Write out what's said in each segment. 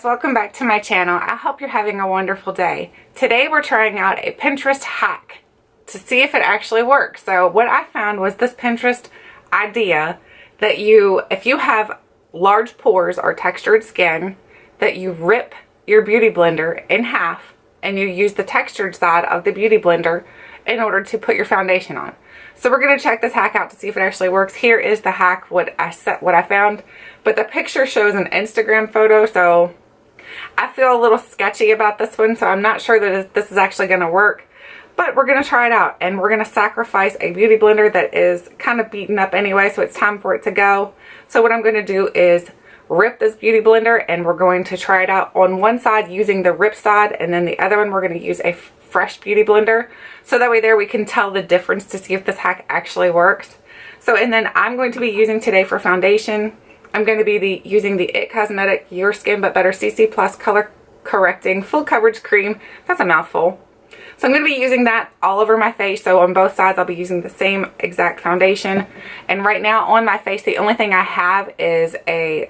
guys, welcome back to my channel. I hope you're having a wonderful day. Today we're trying out a Pinterest hack to see if it actually works. So what I found was this Pinterest idea that if you have large pores or textured skin, that you rip your beauty blender in half and you use the textured side of the beauty blender in order to put your foundation on. So we're going to check this hack out to see if it actually works. Here is the hack, what I found. But the picture shows an Instagram photo, so I feel a little sketchy about this one, so I'm not sure that this is actually going to work. But we're going to try it out, and we're going to sacrifice a beauty blender that is kind of beaten up anyway, so it's time for it to go. So what I'm going to do is rip this beauty blender, and we're going to try it out on one side using the rip side, and then the other one we're going to use a fresh beauty blender. So that way there we can tell the difference to see if this hack actually works. So, and then I'm going to be using today for foundation, I'm going to be using the It Cosmetic Your Skin But Better CC Plus Color Correcting Full Coverage Cream. That's a mouthful. So I'm going to be using that all over my face. So on both sides I'll be using the same exact foundation. And right now on my face the only thing I have is a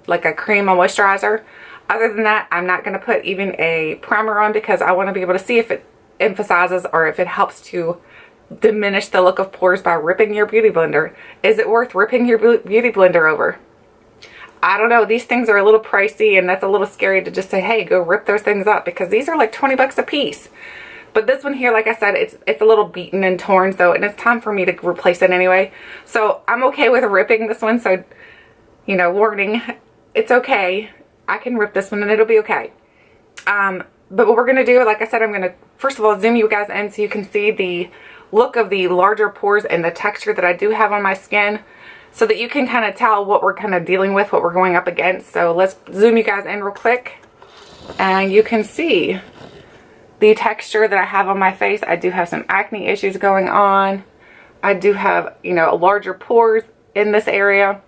like a cream and moisturizer. Other than that, I'm not going to put even a primer on because I want to be able to see if it emphasizes or if it helps to diminish the look of pores by ripping your beauty blender. Is it worth ripping your beauty blender over? I don't know. These things are a little pricey, and that's a little scary to just say, hey, go rip those things up, because these are like 20 bucks a piece. But this one here, like I said, it's a little beaten and torn, so, and it's time for me to replace it anyway. So I'm okay with ripping this one. So, you know, warning, it's okay. I can rip this one and it'll be okay. But what we're going to do, like I said, I'm going to, first of all, zoom you guys in so you can see the look of the larger pores and the texture that I do have on my skin, so that you can kind of tell what we're kind of dealing with, what we're going up against. So let's zoom you guys in real quick, and you can see the texture that I have on my face. I do have some acne issues going on. I do have, you know, larger pores in this area.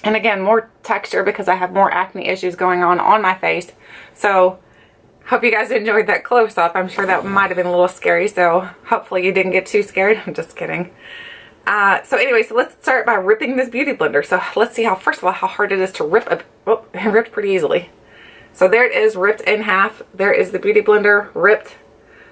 And again, more texture because I have more acne issues going on my face. So hope you guys enjoyed that close-up. I'm sure that might have been a little scary, so hopefully you didn't get too scared. I'm just kidding. So anyway, so let's start by ripping this beauty blender. So let's see how, first of all, how hard it is to rip. Oh, it ripped pretty easily. So there it is, ripped in half. There is the beauty blender ripped.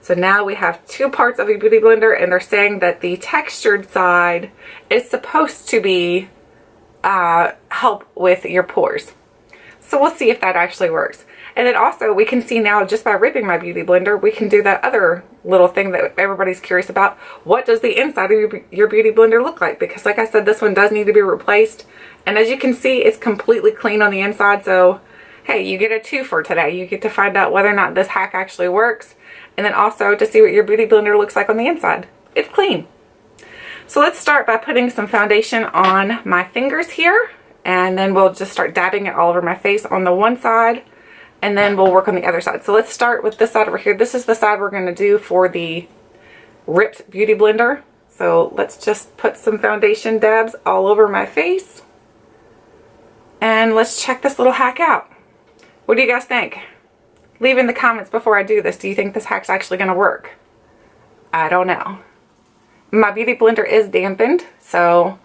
So now we have two parts of a beauty blender, and they're saying that the textured side is supposed to be help with your pores. So we'll see if that actually works. And then also we can see now, just by ripping my beauty blender, we can do that other little thing that everybody's curious about. What does the inside of your beauty blender look like? Because like I said, this one does need to be replaced. And as you can see, it's completely clean on the inside. So hey, you get a 2 for today. You get to find out whether or not this hack actually works. And then also to see what your beauty blender looks like on the inside. It's clean. So let's start by putting some foundation on my fingers here. And then we'll just start dabbing it all over my face on the one side. And then we'll work on the other side. So let's start with this side over here. This is the side we're going to do for the ripped beauty blender. So let's just put some foundation dabs all over my face. And let's check this little hack out. What do you guys think? Leave in the comments before I do this. Do you think this hack's actually going to work? I don't know. My beauty blender is dampened, so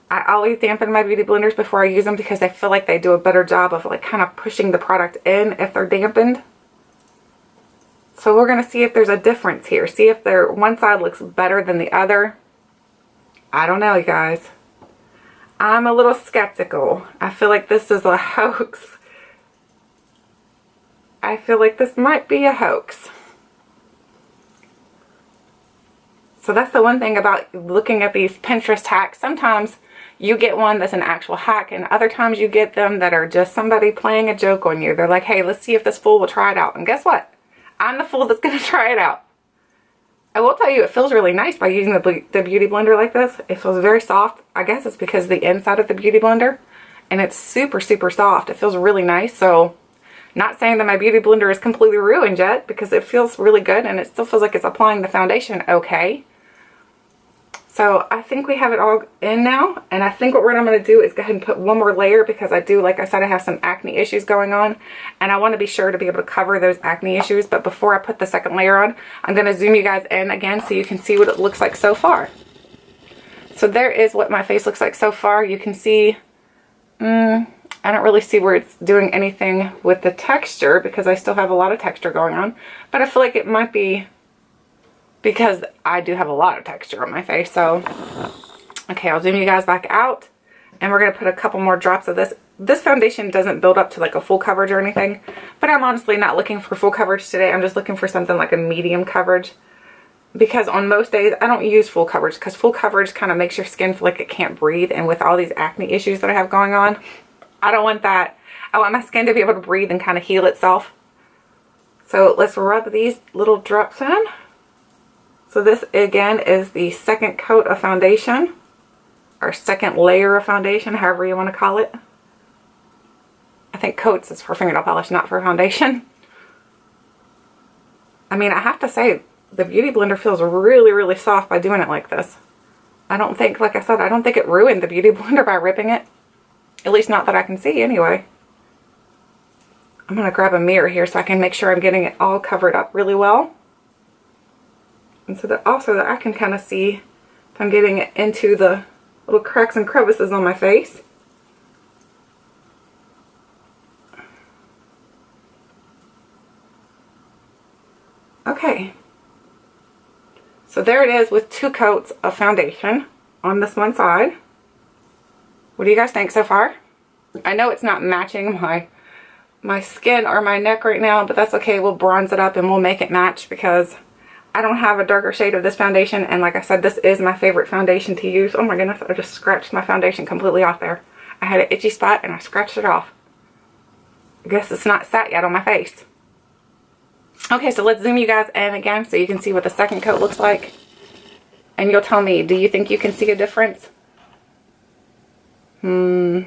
I always dampen my beauty blenders before I use them because I feel like they do a better job of like kind of pushing the product in if they're dampened. So we're going to see if there's a difference here. See if one side looks better than the other. I don't know, you guys. I'm a little skeptical. I feel like this is a hoax. I feel like this might be a hoax. So that's the one thing about looking at these Pinterest hacks. Sometimes you get one that's an actual hack, and other times you get them that are just somebody playing a joke on you. They're like, hey, let's see if this fool will try it out. And guess what? I'm the fool that's going to try it out. I will tell you, it feels really nice by using the beauty blender like this. It feels very soft. I guess it's because of the inside of the beauty blender, and it's super, super soft. It feels really nice. So not saying that my beauty blender is completely ruined yet, because it feels really good, and it still feels like it's applying the foundation okay. So I think we have it all in now, and I think what I'm going to do is go ahead and put one more layer, because I do, like I said, I have some acne issues going on, and I want to be sure to be able to cover those acne issues. But before I put the second layer on, I'm going to zoom you guys in again so you can see what it looks like so far. So there is what my face looks like so far. You can see I don't really see where it's doing anything with the texture because I still have a lot of texture going on. But I feel like it might be because I do have a lot of texture on my face. So, okay, I'll zoom you guys back out. And we're going to put a couple more drops of this. This foundation doesn't build up to like a full coverage or anything. But I'm honestly not looking for full coverage today. I'm just looking for something like a medium coverage. Because on most days, I don't use full coverage. Because full coverage kind of makes your skin feel like it can't breathe. And with all these acne issues that I have going on, I don't want that. I want my skin to be able to breathe and kind of heal itself. So let's rub these little drops in. So this again is the second coat of foundation. Or second layer of foundation, however you want to call it. I think coats is for fingernail polish, not for foundation. I mean, I have to say, the Beauty Blender feels really, really soft by doing it like this. I don't think, like I said, I don't think it ruined the Beauty Blender by ripping it. At least not that I can see anyway. I'm going to grab a mirror here so I can make sure I'm getting it all covered up really well. And so that also that I can kind of see if I'm getting it into the little cracks and crevices on my face. Okay. So there it is with 2 coats of foundation on this one side. What do you guys think so far? I know it's not matching my skin or my neck right now, but that's okay. We'll bronze it up and we'll make it match because I don't have a darker shade of this foundation, and like I said, this is my favorite foundation to use. Oh my goodness, I just scratched my foundation completely off there. I had an itchy spot and I scratched it off. I guess it's not sat yet on my face. Okay, so let's zoom you guys in again so you can see what the second coat looks like. And you'll tell me, do you think you can see a difference? I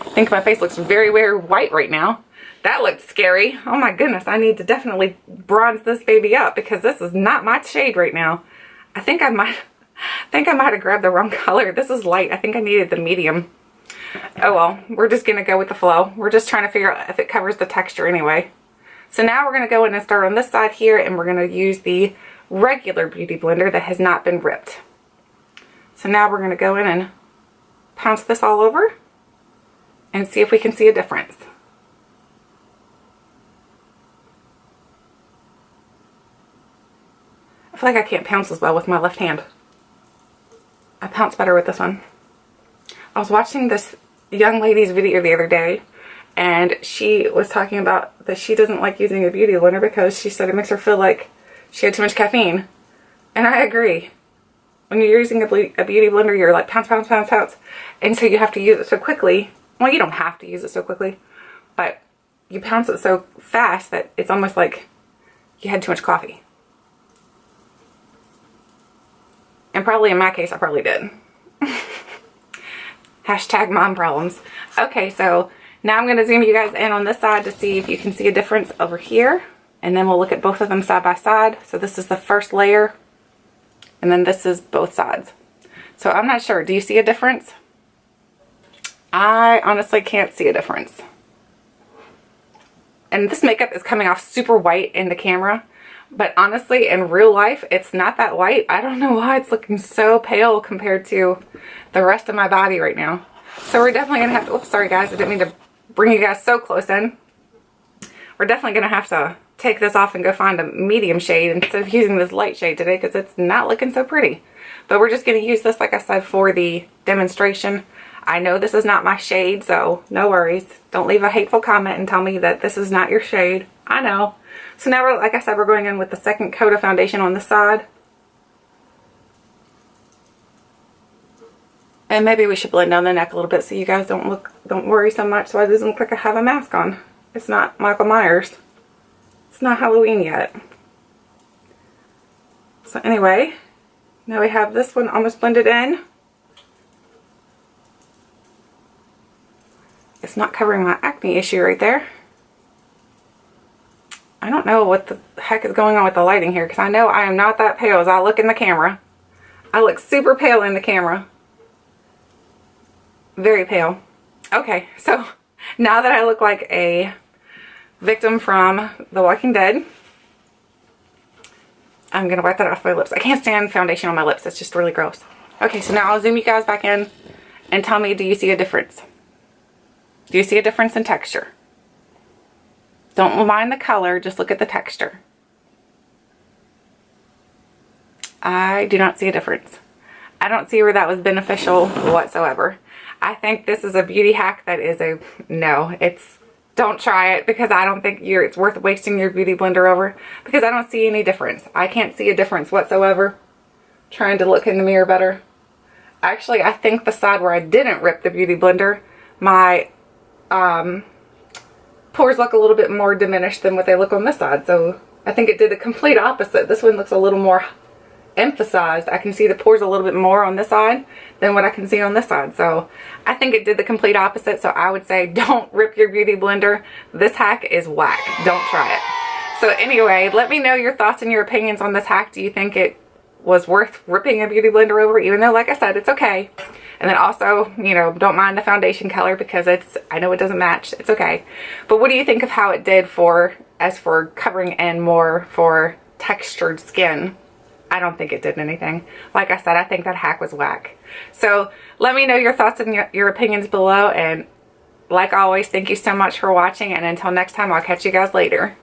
think my face looks very, very white right now. That looked scary. Oh my goodness, I need to definitely bronze this baby up because this is not my shade right now. I think I might have grabbed the wrong color. This is light. I think I needed the medium. Oh well, we're just gonna go with the flow. We're just trying to figure out if it covers the texture anyway. So now we're gonna go in and start on this side here, and we're gonna use the regular Beauty Blender that has not been ripped. So now we're gonna go in and pounce this all over and see if we can see a difference. I feel like I can't pounce as well with my left hand. I pounce better with this one. I was watching this young lady's video the other day, and she was talking about that she doesn't like using a Beauty Blender because she said it makes her feel like she had too much caffeine. And I agree. When you're using a Beauty Blender, you're like pounce, pounce, pounce, pounce. And so you have to use it so quickly. Well, you don't have to use it so quickly, but you pounce it so fast that it's almost like you had too much coffee. And probably in my case, I probably did. Hashtag mom problems. Okay, so now I'm going to zoom you guys in on this side to see if you can see a difference over here. And then we'll look at both of them side by side. So this is the first layer. And then this is both sides. So I'm not sure. Do you see a difference? I honestly can't see a difference. And this makeup is coming off super white in the camera. But honestly, in real life, it's not that white. I don't know why it's looking so pale compared to the rest of my body right now. So we're definitely going to have to... Oops, sorry guys. I didn't mean to bring you guys so close in. We're definitely going to have to take this off and go find a medium shade instead of using this light shade today because it's not looking so pretty. But we're just going to use this, like I said, for the demonstration. I know this is not my shade, so no worries. Don't leave a hateful comment and tell me that this is not your shade. I know. So now, like I said, we're going in with the second coat of foundation on this side. And maybe we should blend down the neck a little bit so you guys don't worry so much so it doesn't look like I have a mask on. It's not Michael Myers. It's not Halloween yet. So anyway, now we have this one almost blended in. It's not covering my acne issue right there. I don't know what the heck is going on with the lighting here because I know I am not that pale as I look in the camera. I look super pale in the camera. Very pale. Okay, so now that I look like a victim from The Walking Dead, I'm going to wipe that off my lips. I can't stand foundation on my lips. It's just really gross. Okay, so now I'll zoom you guys back in and tell me, do you see a difference? Do you see a difference in texture? Don't mind the color, just look at the texture. I do not see a difference. I don't see where that was beneficial whatsoever. I think this is a beauty hack that is a no. Don't try it, because I don't think it's worth wasting your beauty blender over, because I don't see any difference. I can't see a difference whatsoever. Trying to look in the mirror better. Actually, I think the side where I didn't rip the beauty blender, my pores look a little bit more diminished than what they look on this side. So I think it did the complete opposite. This one looks a little more emphasized. I can see the pores a little bit more on this side than what I can see on this side. So I think it did the complete opposite. So I would say don't rip your beauty blender. This hack is whack. Don't try it. So anyway, let me know your thoughts and your opinions on this hack. Do you think it was worth ripping a beauty blender over, even though, like I said, it's okay? And then also, you know, don't mind the foundation color, because I know it doesn't match. It's okay. But what do you think of how it did as for covering in more for textured skin? I don't think it did anything. Like I said, I think that hack was whack. So let me know your thoughts and your opinions below. And like always, thank you so much for watching. And until next time, I'll catch you guys later.